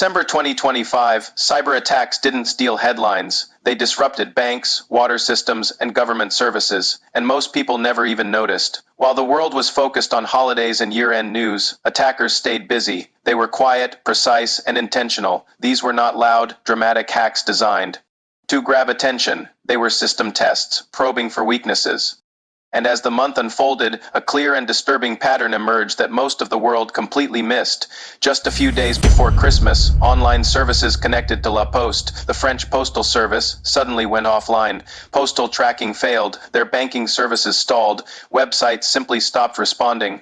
December 2025, cyber attacks didn't steal headlines. They disrupted banks, water systems, and government services, and most people never even noticed. While the world was focused on holidays and year-end news, attackers stayed busy. They were quiet, precise, and intentional. These were not loud, dramatic hacks designed to grab attention. They were system tests, probing for weaknesses. And as the month unfolded, a clear and disturbing pattern emerged that most of the world completely missed. Just a few days before Christmas, online services connected to La Poste, the French postal service, suddenly went offline. Postal tracking failed, their banking services stalled, websites simply stopped responding.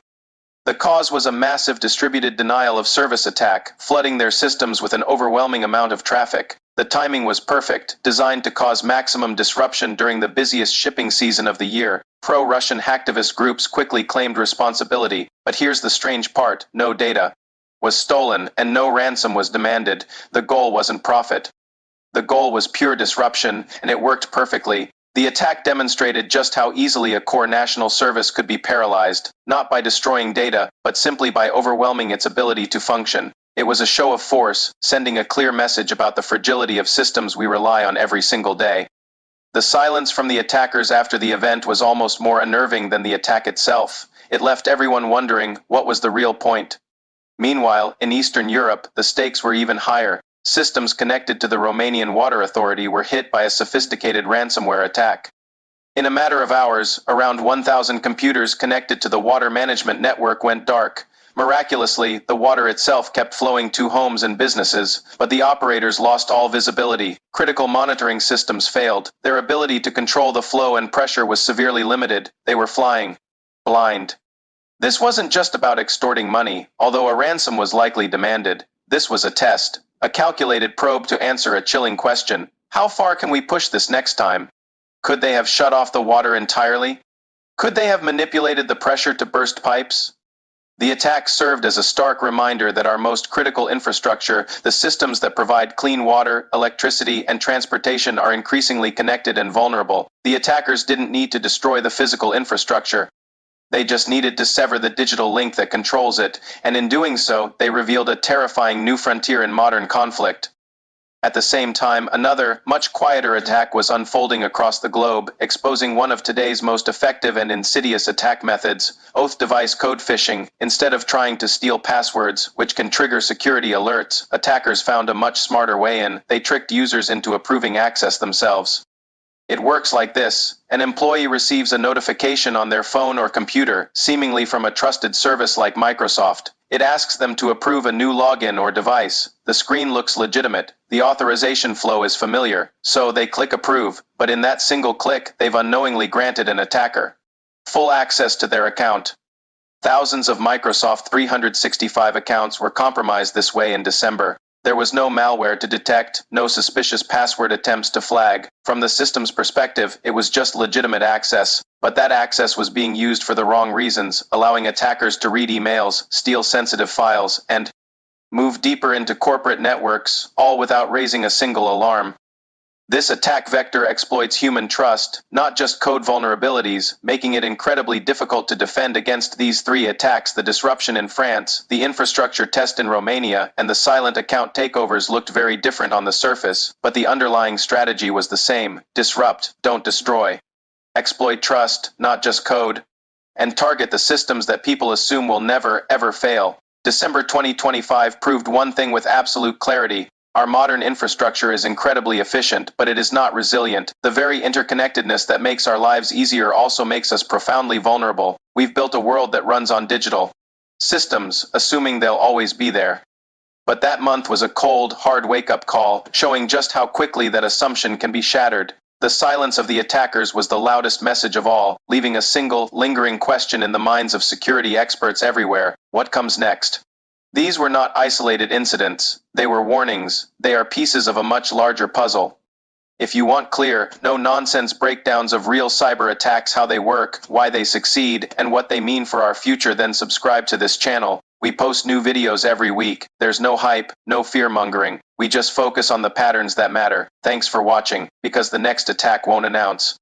The cause was a massive distributed denial of service attack, flooding their systems with an overwhelming amount of traffic. The timing was perfect, designed to cause maximum disruption during the busiest shipping season of the year. Pro-Russian hacktivist groups quickly claimed responsibility, but here's the strange part: no data was stolen and no ransom was demanded. The goal wasn't profit. The goal was pure disruption, and it worked perfectly. The attack demonstrated just how easily a core national service could be paralyzed, not by destroying data, but simply by overwhelming its ability to function. It was a show of force, sending a clear message about the fragility of systems we rely on every single day. The silence from the attackers after the event was almost more unnerving than the attack itself. It left everyone wondering, what was the real point? Meanwhile, in Eastern Europe, the stakes were even higher. Systems connected to the Romanian Water Authority were hit by a sophisticated ransomware attack. In a matter of hours, around 1,000 computers connected to the water management network went dark. Miraculously, the water itself kept flowing to homes and businesses, but the operators lost all visibility. Critical monitoring systems failed. Their ability to control the flow and pressure was severely limited. They were flying blind. This wasn't just about extorting money, although a ransom was likely demanded. This was a test, a calculated probe to answer a chilling question. How far can we push this next time? Could they have shut off the water entirely? Could they have manipulated the pressure to burst pipes? The attack served as a stark reminder that our most critical infrastructure, the systems that provide clean water, electricity, and transportation, are increasingly connected and vulnerable. The attackers didn't need to destroy the physical infrastructure. They just needed to sever the digital link that controls it, and in doing so, they revealed a terrifying new frontier in modern conflict. At the same time, another, much quieter attack was unfolding across the globe, exposing one of today's most effective and insidious attack methods: oath device code phishing. Instead of trying to steal passwords, which can trigger security alerts, attackers found a much smarter way in. They tricked users into approving access themselves. It works like this. An employee receives a notification on their phone or computer, seemingly from a trusted service like Microsoft. It asks them to approve a new login or device. The screen looks legitimate. The authorization flow is familiar. So they click approve, but in that single click, they've unknowingly granted an attacker full access to their account. Thousands of Microsoft 365 accounts were compromised this way in December. There was no malware to detect, no suspicious password attempts to flag. From the system's perspective, it was just legitimate access, but that access was being used for the wrong reasons, allowing attackers to read emails, steal sensitive files, and move deeper into corporate networks, all without raising a single alarm. This attack vector exploits human trust, not just code vulnerabilities, making it incredibly difficult to defend against these three attacks. The disruption in France, the infrastructure test in Romania, and the silent account takeovers looked very different on the surface, but the underlying strategy was the same: disrupt, don't destroy. Exploit trust, not just code, and target the systems that people assume will never, ever fail. December 2025 proved one thing with absolute clarity: our modern infrastructure is incredibly efficient, but it is not resilient. The very interconnectedness that makes our lives easier also makes us profoundly vulnerable. We've built a world that runs on digital systems, assuming they'll always be there. But that month was a cold, hard wake-up call, showing just how quickly that assumption can be shattered. The silence of the attackers was the loudest message of all, leaving a single, lingering question in the minds of security experts everywhere: what comes next? These were not isolated incidents. They were warnings. They are pieces of a much larger puzzle. If you want clear, no-nonsense breakdowns of real cyber attacks, how they work, why they succeed, and what they mean for our future, then subscribe to this channel. We post new videos every week. There's no hype, no fear-mongering. We just focus on the patterns that matter. Thanks for watching, because the next attack won't announce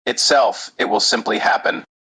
itself. It will simply happen.